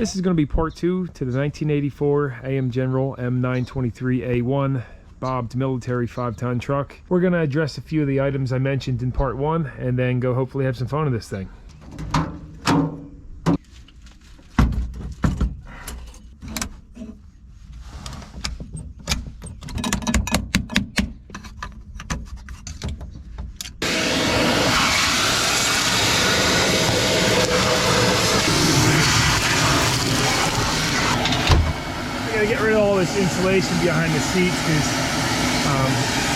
This is going to be part 2 to the 1984 AM General M923A1 bobbed military 5-ton truck. We're going to address a few of the items I mentioned in part 1 and then go hopefully have some fun with this thing. Get rid of all this insulation behind the seats because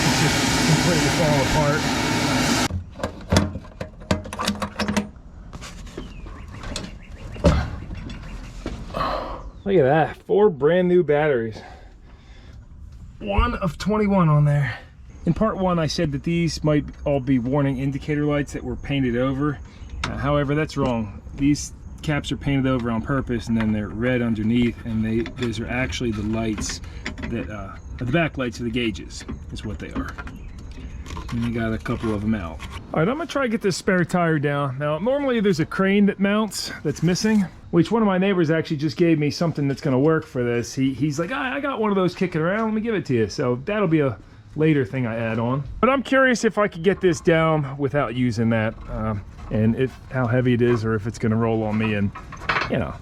it's just completely falling apart. Look at that, 4 brand new batteries. 1 of 21 on there. In part 1 I said that these might all be warning indicator lights that were painted over. However, that's wrong. These caps are painted over on purpose and then they're red underneath, and those are actually the lights that the back lights of the gauges is what they are. And you got a couple of them out. All right, I'm gonna try to get this spare tire down. Now normally there's a crane that mounts that's missing, which one of my neighbors actually just gave me something that's gonna work for this. He's like, I got one of those kicking around, let me give it to you. So that'll be a later thing I add on, but I'm curious if I could get this down without using that, and how heavy it is, or if it's gonna roll on me and, you know,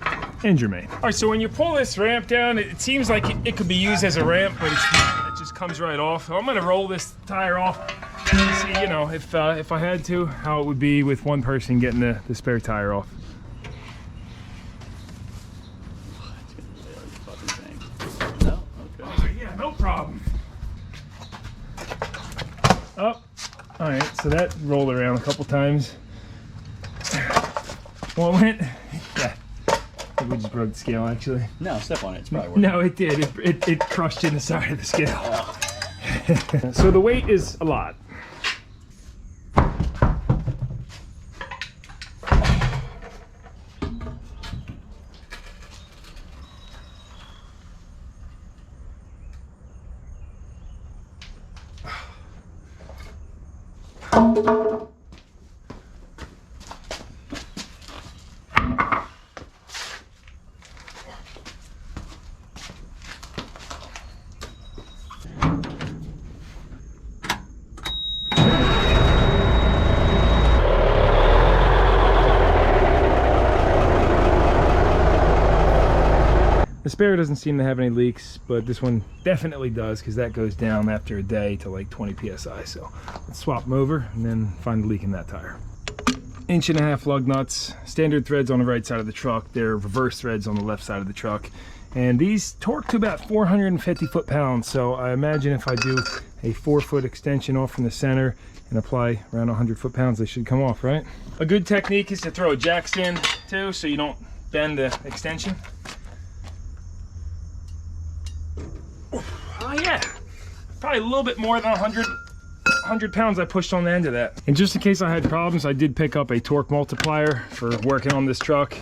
injure me. All right, so when you pull this ramp down, it seems like it could be used as a ramp, but it's not. It just comes right off. So I'm gonna roll this tire off and see, you know, if I had to, how it would be with one person getting the spare tire off. No? Okay. Oh, yeah, no problem. Oh, all right, so that rolled around a couple times. Well, it went, yeah, I think we just broke the scale actually. No, step on it, it's probably working. No, it did, it crushed in the side of the scale. Oh. So the weight is a lot. The spare doesn't seem to have any leaks, but this one definitely does, because that goes down after a day to like 20 psi. So let's swap them over and then find the leak in that tire. 1.5" lug nuts, standard threads on the right side of the truck. They're reverse threads on the left side of the truck. And these torque to about 450 foot-pounds. So I imagine if I do a 4-foot extension off from the center and apply around 100 foot-pounds, they should come off, right? A good technique is to throw a jack in too, so you don't bend the extension. Oh yeah, probably a little bit more than 100 pounds I pushed on the end of that. And just in case I had problems, I did pick up a torque multiplier for working on this truck.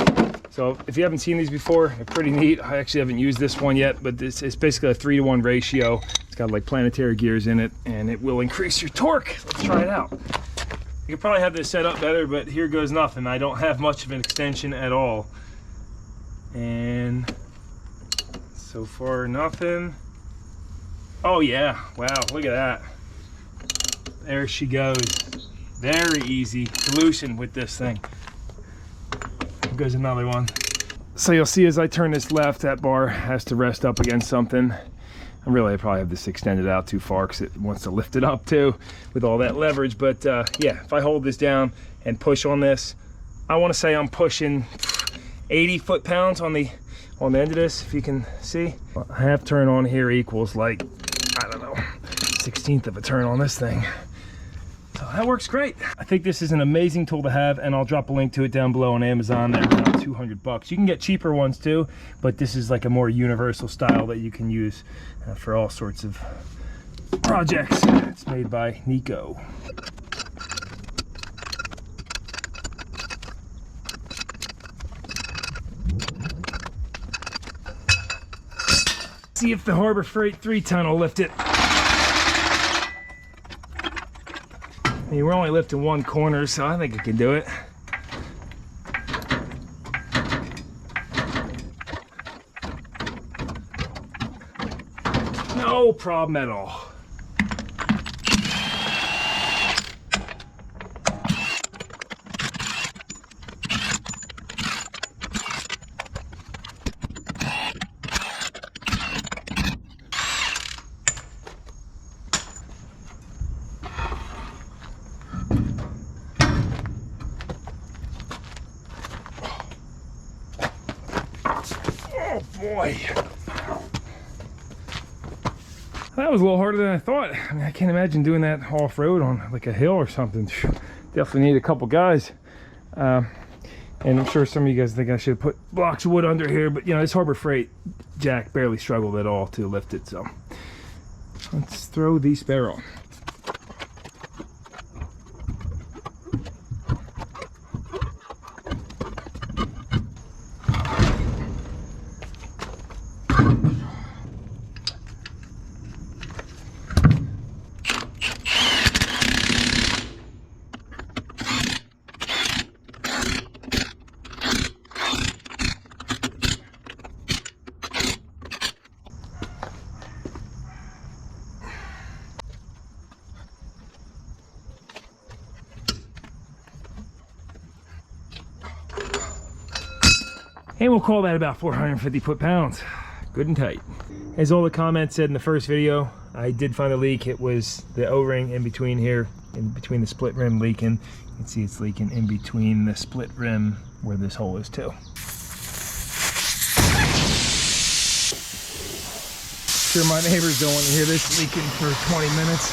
So if you haven't seen these before, they're pretty neat. I actually haven't used this one yet, but it's basically a 3-to-1 ratio. It's got like planetary gears in it, and it will increase your torque. Let's try it out. You could probably have this set up better, but here goes nothing. I don't have much of an extension at all. And so far, nothing. Oh yeah, wow, look at that. There she goes. Very easy solution with this thing. Here goes another one. So you'll see as I turn this left, that bar has to rest up against something. And really, I probably have this extended out too far because it wants to lift it up too with all that leverage. But yeah, if I hold this down and push on this, I want to say I'm pushing 80 foot-pounds on the end of this, if you can see. A half turn on here equals like, I don't know, 1/16 of a turn on this thing. So that works great. I think this is an amazing tool to have, and I'll drop a link to it down below on Amazon. They're around 200 bucks. You can get cheaper ones too, but this is like a more universal style that you can use for all sorts of projects. It's made by Nico. See if the Harbor Freight 3-ton will lift it. I mean, we're only lifting one corner, so I think I can do it. No problem at all. Oh boy. That was a little harder than I thought. I mean, I can't imagine doing that off-road on like a hill or something. Definitely need a couple guys. And I'm sure some of you guys think I should put blocks of wood under here, but you know, this Harbor Freight jack barely struggled at all to lift it, so let's throw the spare on. And we'll call that about 450 foot-pounds. Good and tight. As all the comments said in the first video, I did find a leak. It was the O-ring in between here, in between the split rim leaking. You can see it's leaking in between the split rim where this hole is too. Sure my neighbors don't want to hear this leaking for 20 minutes.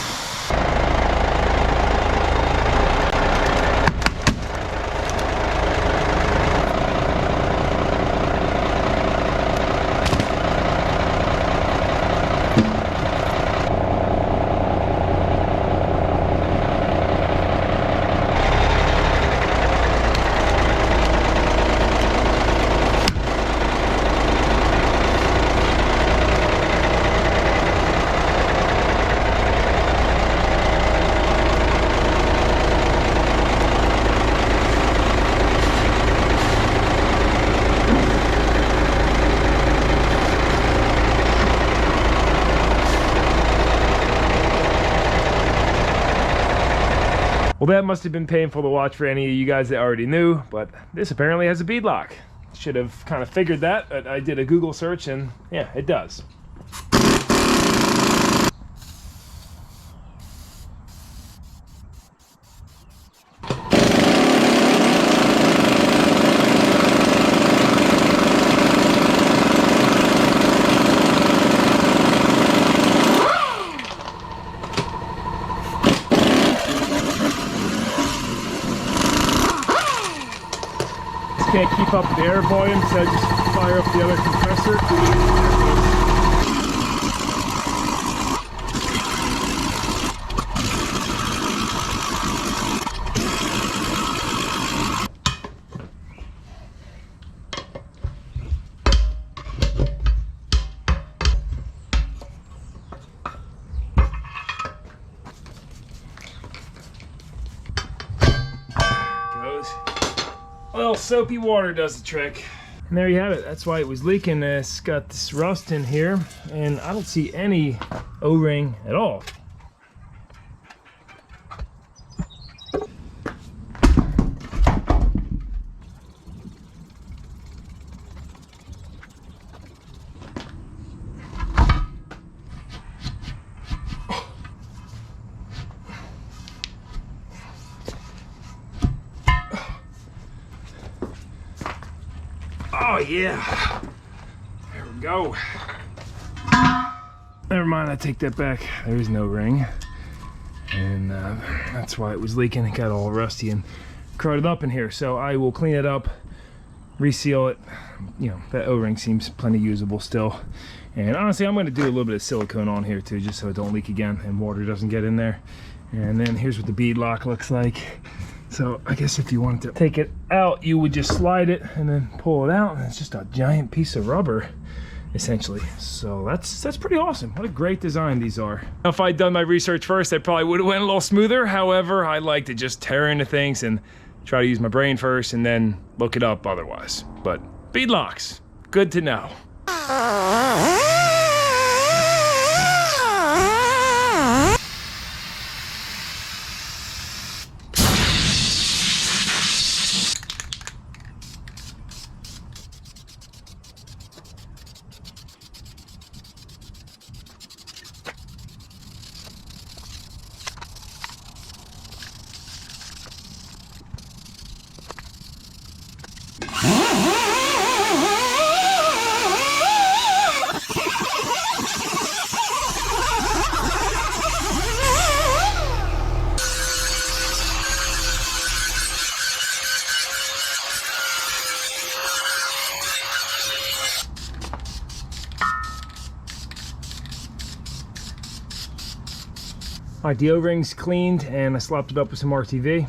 Well, that must have been painful to watch for any of you guys that already knew, but this apparently has a bead lock. Should have kind of figured that, but I did a Google search and yeah, it does. Can't keep up the air volume, so I just fire up the other compressor. Well, soapy water does the trick. And there you have it. That's why it was leaking. It's got this rust in here, and I don't see any O-ring at all. Oh yeah, there we go. Never mind, I take that back. There's no ring, and that's why it was leaking. It got all rusty and crowded up in here. So I will clean it up, reseal it. You know, that O-ring seems plenty usable still. And honestly, I'm going to do a little bit of silicone on here too, just so it don't leak again and water doesn't get in there. And then here's what the bead lock looks like. So I guess if you wanted to take it out, you would just slide it and then pull it out, and it's just a giant piece of rubber, essentially. So that's pretty awesome. What a great design these are. Now, if I'd done my research first, I probably would have went a little smoother. However, I like to just tear into things and try to use my brain first and then look it up otherwise. But bead locks, good to know. All right, the O-ring's cleaned and I slopped it up with some RTV.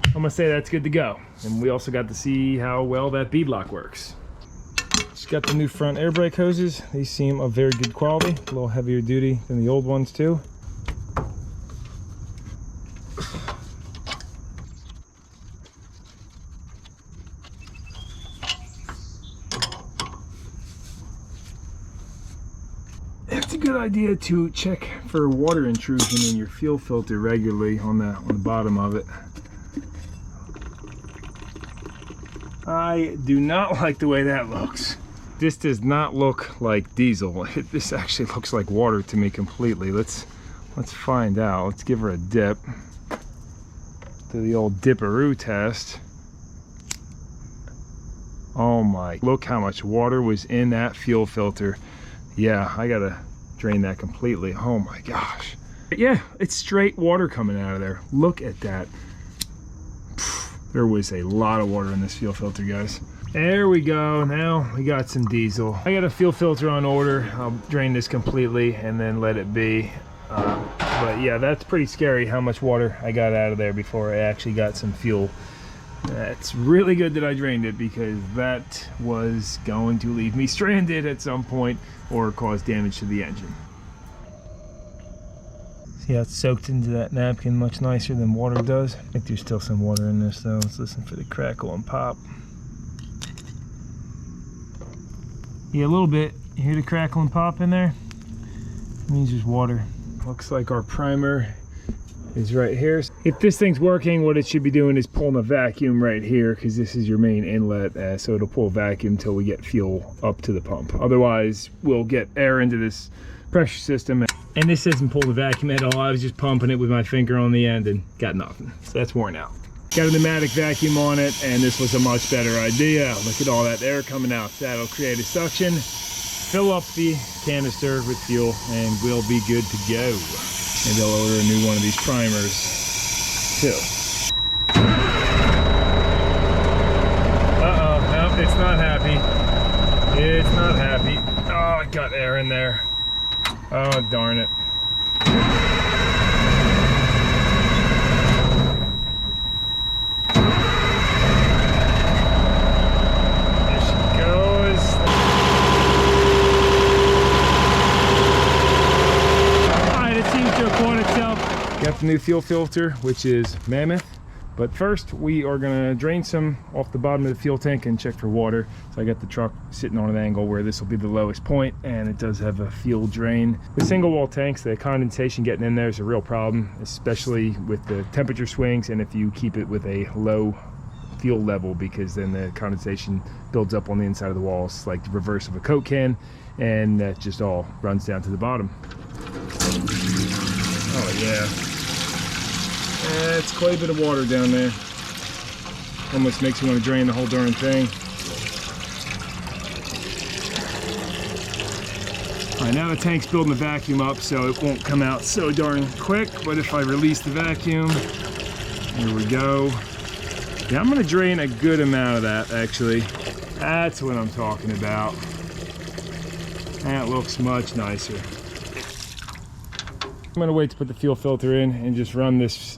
I'm gonna say that's good to go. And we also got to see how well that bead lock works. Just got the new front air brake hoses. These seem of very good quality, a little heavier duty than the old ones too. It's a good idea to check for water intrusion in your fuel filter regularly on the bottom of it. I do not like the way that looks. This does not look like diesel. This actually looks like water to me completely. Let's find out. Let's give her a dip. Do the old dipperoo test. Oh my, look how much water was in that fuel filter. Yeah, I gotta drain that completely. Oh my gosh. Yeah, it's straight water coming out of there. Look at that. There was a lot of water in this fuel filter, guys. There we go. Now we got some diesel. I got a fuel filter on order. I'll drain this completely and then let it be. But yeah, that's pretty scary how much water I got out of there before I actually got some fuel. It's really good that I drained it because that was going to leave me stranded at some point or cause damage to the engine. See how it's soaked into that napkin much nicer than water does? I think there's still some water in this though. Let's listen for the crackle and pop. Yeah, a little bit. You hear the crackle and pop in there? It means there's water. Looks like our primer is right here. If this thing's working, what it should be doing is pulling a vacuum right here because this is your main inlet, so it'll pull vacuum until we get fuel up to the pump. Otherwise, we'll get air into this pressure system. And this doesn't pull the vacuum at all. I was just pumping it with my finger on the end and got nothing. So that's worn out. Got a pneumatic vacuum on it, and this was a much better idea. Look at all that air coming out. That'll create a suction, fill up the canister with fuel, and we'll be good to go. Maybe I'll order a new one of these primers too. Uh-oh, no, it's not happy. It's not happy. Oh, I got air in there. Oh, darn it. There she goes. Alright, it seems to have caught itself. Got the new fuel filter, which is Mammoth. But first, we are gonna drain some off the bottom of the fuel tank and check for water. So I got the truck sitting on an angle where this will be the lowest point, and it does have a fuel drain. The single wall tanks, the condensation getting in there is a real problem, especially with the temperature swings and if you keep it with a low fuel level, because then the condensation builds up on the inside of the walls like the reverse of a Coke can, and that just all runs down to the bottom. Oh yeah. It's quite a bit of water down there. Almost makes you want to drain the whole darn thing. Alright, now the tank's building the vacuum up so it won't come out so darn quick, but if I release the vacuum, here we go. Yeah, I'm going to drain a good amount of that actually. That's what I'm talking about. That looks much nicer. I'm going to wait to put the fuel filter in and just run this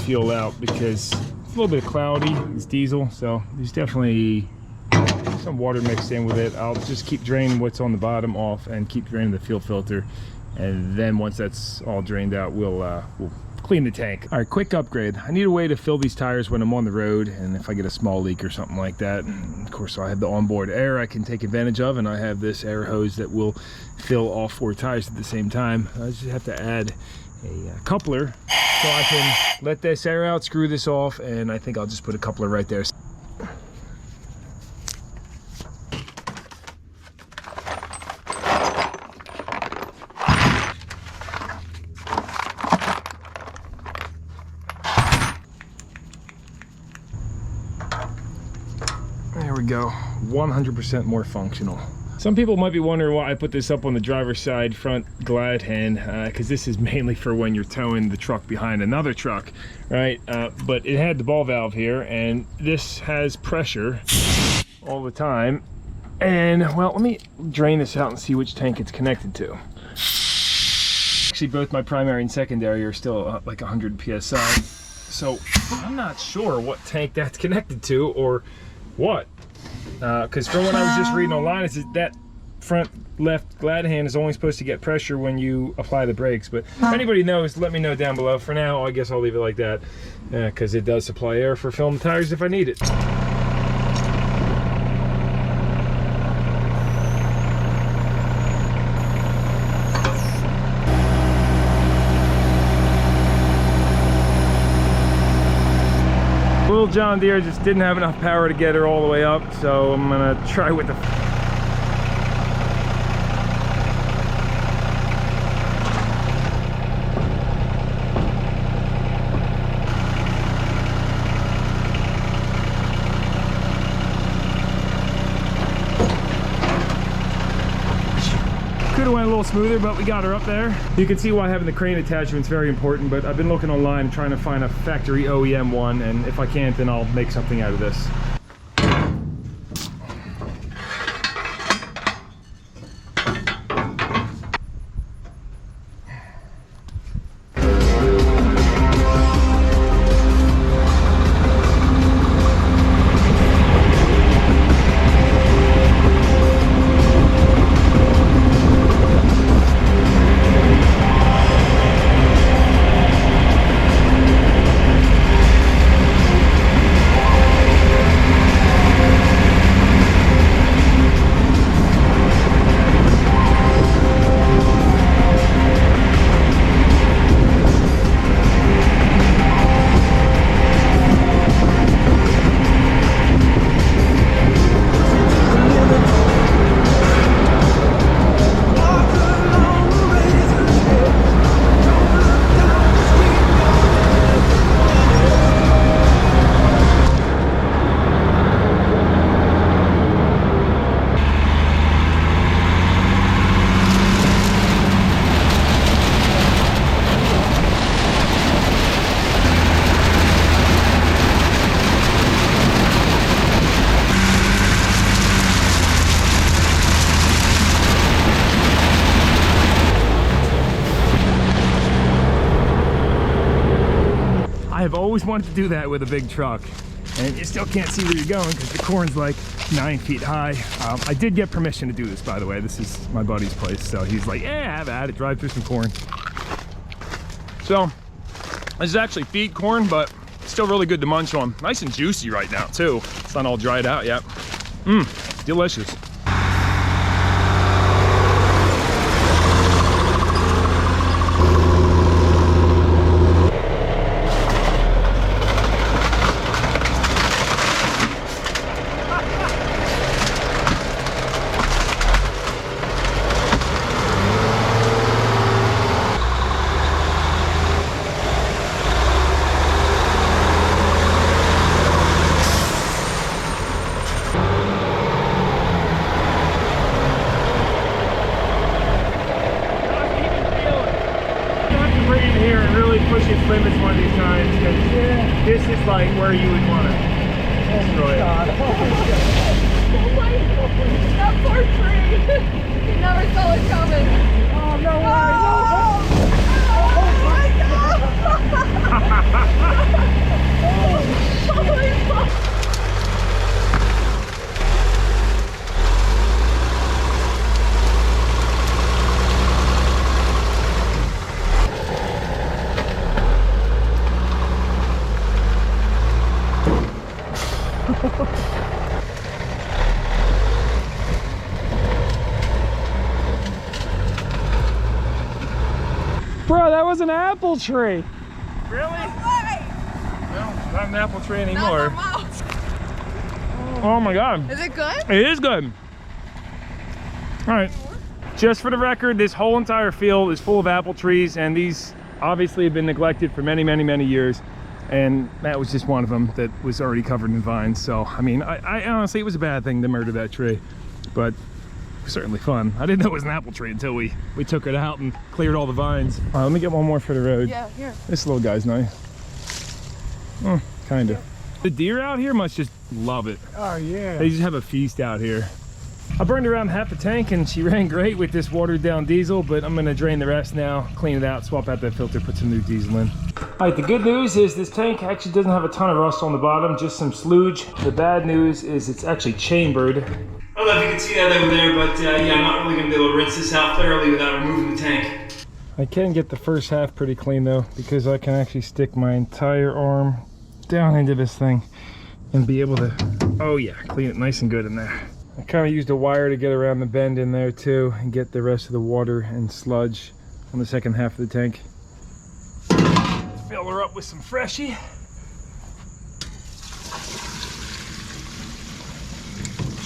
fuel out because it's a little bit cloudy. It's diesel, so there's definitely some water mixed in with it. I'll just keep draining what's on the bottom off and keep draining the fuel filter, and then once that's all drained out, we'll clean the tank. All right, quick upgrade. I need a way to fill these tires when I'm on the road, and if I get a small leak or something like that. And of course, I have the onboard air I can take advantage of, and I have this air hose that will fill all 4 tires at the same time. I just have to add a coupler so I can let this air out, screw this off, and I think I'll just put a coupler right there. There we go, 100% more functional. Some people might be wondering why I put this up on the driver's side front glad hand, because this is mainly for when you're towing the truck behind another truck, right? But it had the ball valve here, and this has pressure all the time. And well, let me drain this out and see which tank it's connected to. Actually, both my primary and secondary are still like 100 psi, so I'm not sure what tank that's connected to or what. Because from what I was just reading online, it's that front left glad hand is only supposed to get pressure when you apply the brakes. But if anybody knows, let me know down below. For now, I guess I'll leave it like that, because it does supply air for film tires if I need it. Little John Deere just didn't have enough power to get her all the way up, so I'm gonna try with the could have went a little smoother, but we got her up there. You can see why having the crane attachment is very important, but I've been looking online trying to find a factory OEM one, and if I can't, then I'll make something out of this. I've always wanted to do that with a big truck, and you still can't see where you're going because the corn's like 9 feet high. I did get permission to do this, by the way. This is my buddy's place, so he's like, yeah, have at it, drive through some corn. So this is actually feed corn, but still really good to munch on. Nice and juicy right now too. It's not all dried out yet. Delicious. Push its limits one of these times, because this is like where you would want to destroy it. Oh my God. That poor tree. You never saw it coming. Oh, no way. Oh my God. Holy fuck. Bro, that was an apple tree. Really? No, not an apple tree anymore. Oh my God. Is it good? It is good. All right. Just for the record, this whole entire field is full of apple trees, and these obviously have been neglected for many, many, many years. And that was just one of them that was already covered in vines. So, I mean, I honestly, it was a bad thing to murder that tree. But certainly fun. I didn't know it was an apple tree until we took it out and cleared all the vines. All right, let me get one more for the road. Yeah, here. This little guy's nice. Kind of. The deer out here must just love it. Oh, yeah. They just have a feast out here. I burned around half a tank and she ran great with this watered down diesel, but I'm gonna drain the rest now, clean it out, swap out that filter, put some new diesel in. All right, the good news is this tank actually doesn't have a ton of rust on the bottom, just some sludge. The bad news is it's actually chambered. I don't know if you can see that over there, but yeah, I'm not really gonna be able to rinse this out thoroughly without removing the tank. I can get the first half pretty clean though, because I can actually stick my entire arm down into this thing and be able to, oh yeah, clean it nice and good in there. I kind of used a wire to get around the bend in there too and get the rest of the water and sludge on the second half of the tank. Fill her up with some freshie.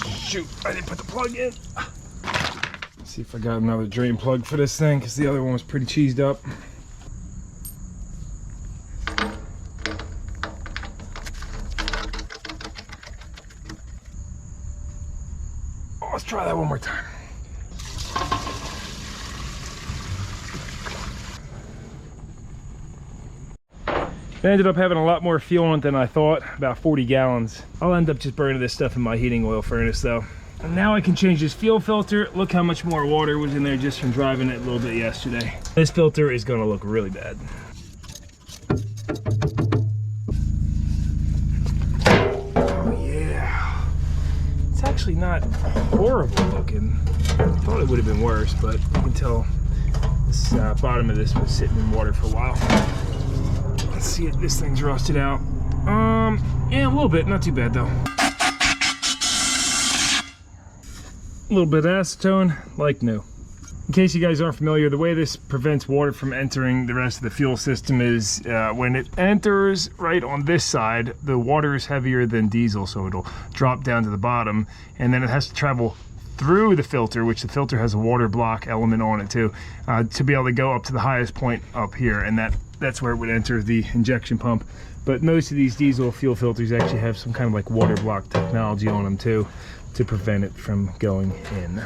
Shoot, I didn't put the plug in. Let's see if I got another drain plug for this thing because the other one was pretty cheesed up. Let's try that one more time. It ended up having a lot more fuel in it than I thought, about 40 gallons. I'll end up just burning this stuff in my heating oil furnace though. And now I can change this fuel filter. Look how much more water was in there just from driving it a little bit yesterday. This filter is gonna look really bad. Actually not horrible looking. I thought it would have been worse, but you can tell this bottom of this was sitting in water for a while. Let's see if this thing's rusted out. Yeah, a little bit, not too bad though. A little bit of acetone, like new. In case you guys aren't familiar, the way this prevents water from entering the rest of the fuel system is when it enters right on this side, the water is heavier than diesel, so it'll drop down to the bottom, and then it has to travel through the filter, which the filter has a water block element on it too, to be able to go up to the highest point up here, and that's where it would enter the injection pump. But most of these diesel fuel filters actually have some kind of like water block technology on them too, to prevent it from going in.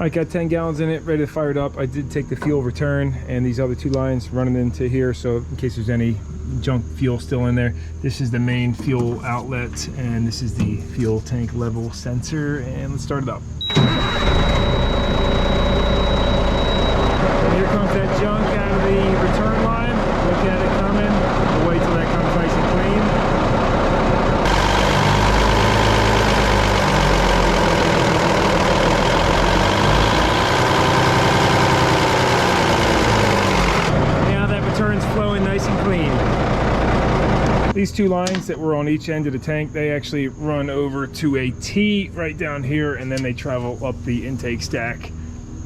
I got 10 gallons in it, ready to fire it up. I did take the fuel return and these other two lines running into here, so in case there's any junk fuel still in there. This is the main fuel outlet, and this is the fuel tank level sensor, and let's start it up. And here comes that junk out of the return line. Look at it coming. We'll wait till that comes nice and clean. Flowing nice and clean. These two lines that were on each end of the tank, they actually run over to a T right down here, and then they travel up the intake stack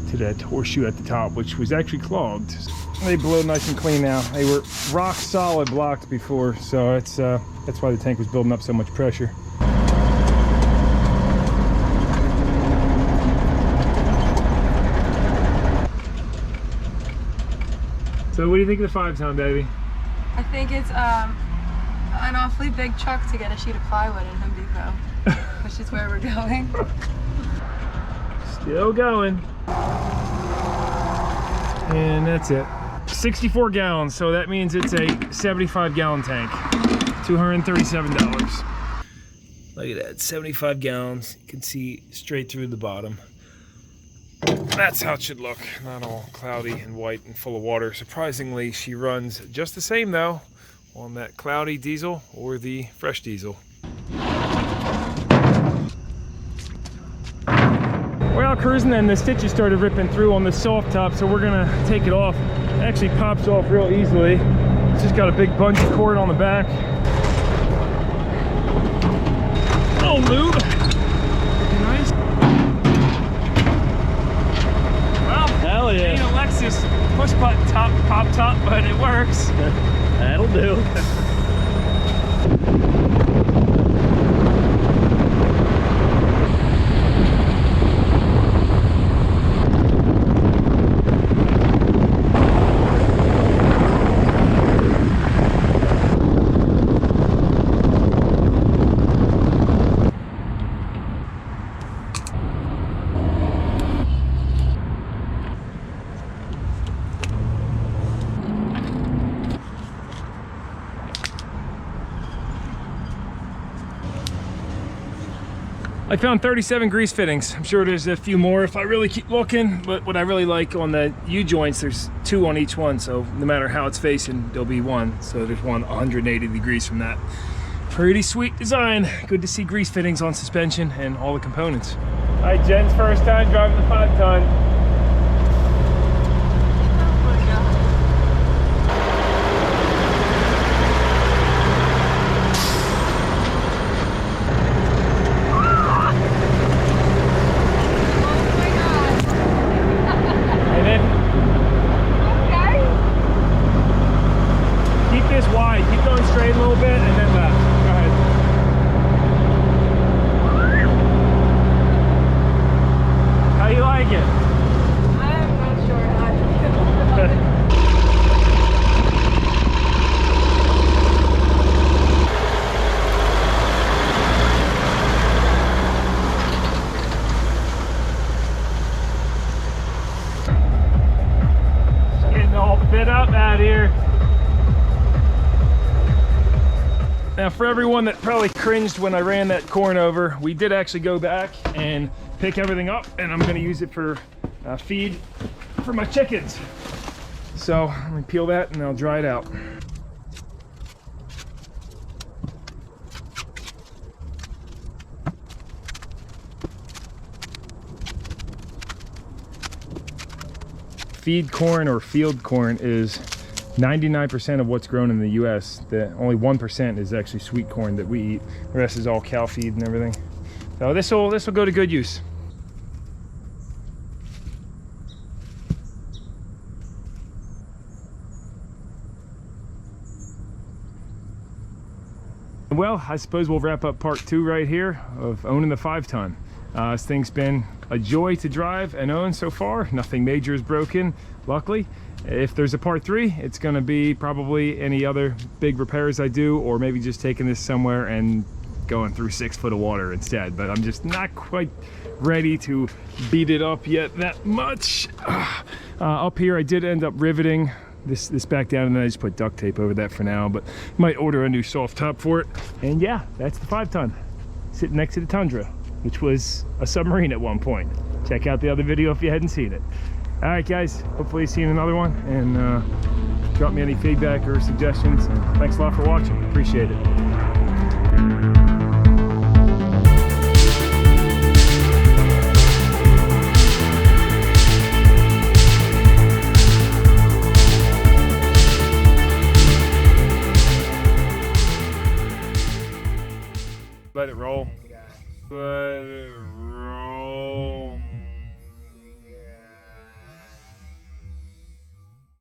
to that horseshoe at the top, which was actually clogged. They blow nice and clean now. They were rock solid blocked before, so that's why the tank was building up so much pressure. So what do you think of the 5-ton, baby? I think it's an awfully big truck to get a sheet of plywood in Home Depot, which is where we're going. Still going. And that's it. 64 gallons, so that means it's a 75-gallon tank. $237. Look at that, 75 gallons. You can see straight through the bottom. That's how it should look, not all cloudy and white and full of water. Surprisingly, she runs just the same though on that cloudy diesel or the fresh diesel. We're out cruising and the stitches started ripping through on the soft top, so we're gonna take it off. It actually pops off real easily. It's just got a big bungee cord on the back. Oh, lube. Nice. Hell yeah. Ain't a Lexus push button top, pop top, but it works. That'll do. I found 37 grease fittings. I'm sure there's a few more if I really keep looking, but what I really like on the U-joints, there's 2 on each one, so no matter how it's facing, there'll be one. So there's one 180 degrees from that. Pretty sweet design. Good to see grease fittings on suspension and all the components. All right, Jen's first time driving the 5-ton. Now for everyone that probably cringed when I ran that corn over, we did actually go back and pick everything up, and I'm going to use it for feed for my chickens. So let me peel that and I'll dry it out. Feed corn or field corn is 99% of what's grown in the US. Only 1% is actually sweet corn that we eat. The rest is all cow feed and everything. So this will go to good use. Well, I suppose we'll wrap up part 2 right here of owning the 5-ton. This thing's been a joy to drive and own so far. Nothing major is broken, luckily. If there's a part 3, it's going to be probably any other big repairs I do, or maybe just taking this somewhere and going through 6 foot of water instead. But I'm just not quite ready to beat it up yet that much. Up here I did end up riveting this back down, and then I just put duct tape over that for now, but might order a new soft top for it. And yeah, that's the 5-ton sitting next to the Tundra, which was a submarine at one point. Check out the other video if you hadn't seen it. All right, guys, hopefully you've seen another one, and drop me any feedback or suggestions. And thanks a lot for watching. Appreciate it. Let it roll. Let it roll.